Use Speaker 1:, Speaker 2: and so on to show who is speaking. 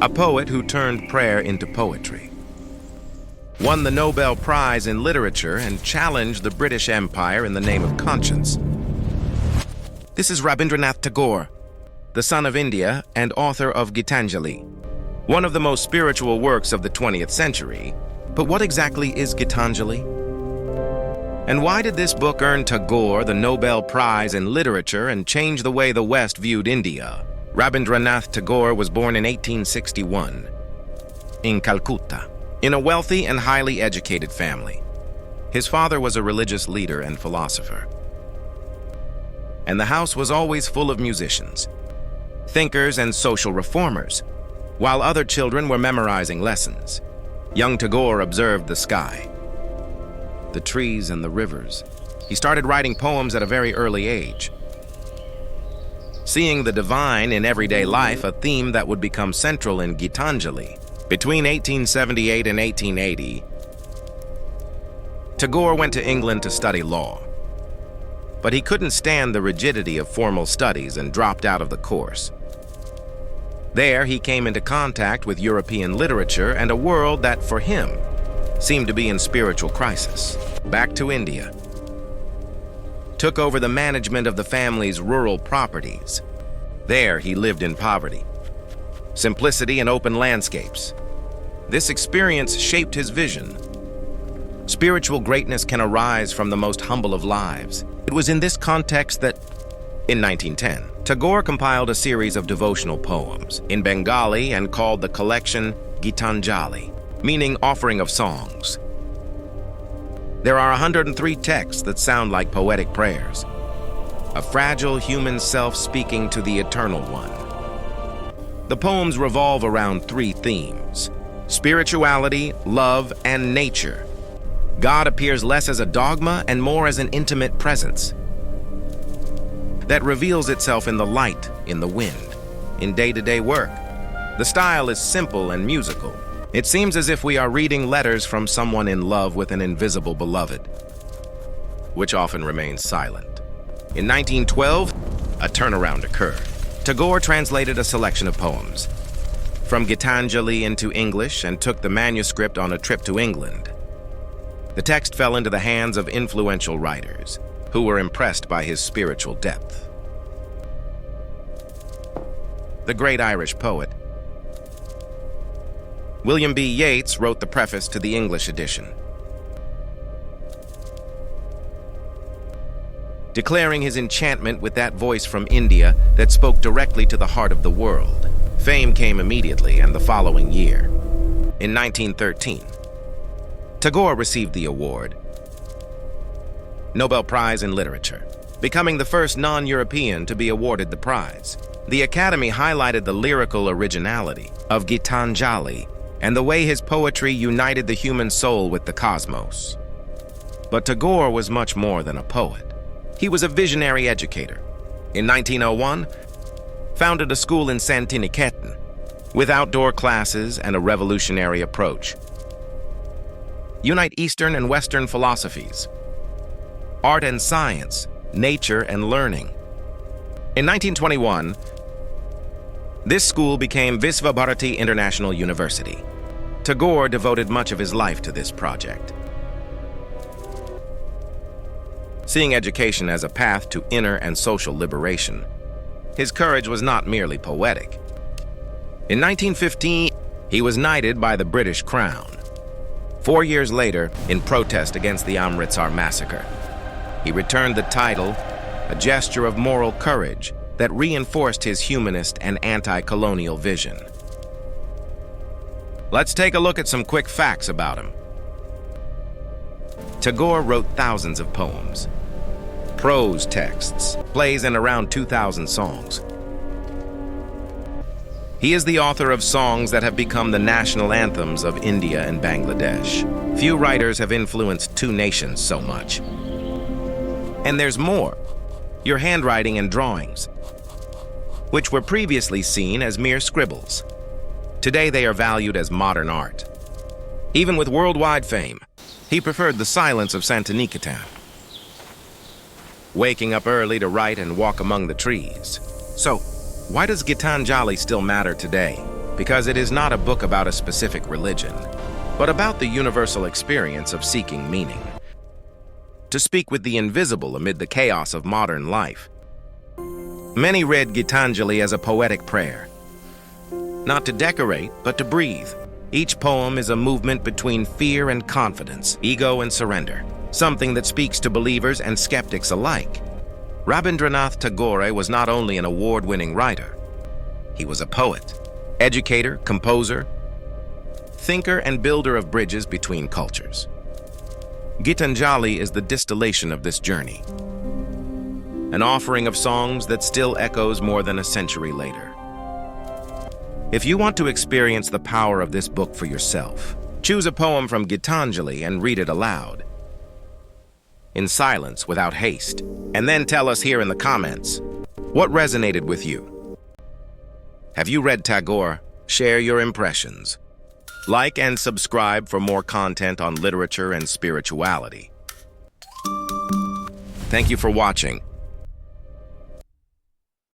Speaker 1: a poet who turned prayer into poetry. Won the Nobel Prize in Literature and challenged the British Empire in the name of conscience. This is Rabindranath Tagore, the son of India and author of Gitanjali, one of the most spiritual works of the 20th century. But what exactly is Gitanjali? And why did this book earn Tagore the Nobel Prize in Literature and change the way the West viewed India? Rabindranath Tagore was born in 1861 in Calcutta, in a wealthy and highly educated family. His father was a religious leader and philosopher. And the house was always full of musicians, thinkers, and social reformers, while other children were memorizing lessons. Young Tagore observed the sky, the trees, and the rivers. He started writing poems at a very early age, seeing the divine in everyday life, a theme that would become central in Gitanjali. Between 1878 and 1880, Tagore went to England to study law, but he couldn't stand the rigidity of formal studies and dropped out of the course. There, he came into contact with European literature and a world that, for him, seemed to be in spiritual crisis. Back to India, took over the management of the family's rural properties. There, he lived in poverty, simplicity, and open landscapes. This experience shaped his vision. Spiritual greatness can arise from the most humble of lives. It was in this context that, in 1910, Tagore compiled a series of devotional poems in Bengali and called the collection Gitanjali, meaning offering of songs. There are 103 texts that sound like poetic prayers, a fragile human self speaking to the Eternal One. The poems revolve around three themes: spirituality, love, and nature. God appears less as a dogma and more as an intimate presence that reveals itself in the light, in the wind, in day-to-day work. The style is simple and musical. It seems as if we are reading letters from someone in love with an invisible beloved, which often remains silent. In 1912, a turnaround occurred. Tagore translated a selection of poems from Gitanjali into English and took the manuscript on a trip to England. The text fell into the hands of influential writers who were impressed by his spiritual depth. The great Irish poet William B. Yeats wrote the preface to the English edition, declaring his enchantment with that voice from India that spoke directly to the heart of the world. Fame came immediately, and the following year, in 1913, Tagore received the award, Nobel Prize in Literature, becoming the first non-European to be awarded the prize. The Academy highlighted the lyrical originality of Gitanjali and the way his poetry united the human soul with the cosmos. But Tagore was much more than a poet. He was a visionary educator. In 1901, founded a school in Santiniketan with outdoor classes and a revolutionary approach. Unite Eastern and Western philosophies, art and science, nature and learning. In 1921, this school became Visva Bharati International University. Tagore devoted much of his life to this project, seeing education as a path to inner and social liberation. His courage was not merely poetic. In 1915, he was knighted by the British Crown. 4 years later, in protest against the Amritsar massacre, he returned the title, a gesture of moral courage that reinforced his humanist and anti-colonial vision. Let's take a look at some quick facts about him. Tagore wrote thousands of poems, prose texts, plays, and around 2,000 songs. He is the author of songs that have become the national anthems of India and Bangladesh. Few writers have influenced two nations so much. And there's more. Your handwriting and drawings, which were previously seen as mere scribbles. Today they are valued as modern art. Even with worldwide fame, he preferred the silence of Santiniketan, waking up early to write and walk among the trees. So, why does Gitanjali still matter today? because it is not a book about a specific religion, but about the universal experience of seeking meaning. To speak with the invisible amid the chaos of modern life. Many read Gitanjali as a poetic prayer, not to decorate, but to breathe. Each poem is a movement between fear and confidence, ego and surrender, something that speaks to believers and skeptics alike. Rabindranath Tagore was not only an award-winning writer, he was a poet, educator, composer, thinker, and builder of bridges between cultures. Gitanjali is the distillation of this journey, an offering of songs that still echoes more than a century later. If you want to experience the power of this book for yourself, choose a poem from Gitanjali and read it aloud, in silence, without haste, and then tell us here in the comments what resonated with you. Have you read Tagore? Share your impressions. Like and subscribe for more content on literature and spirituality. Thank you for watching.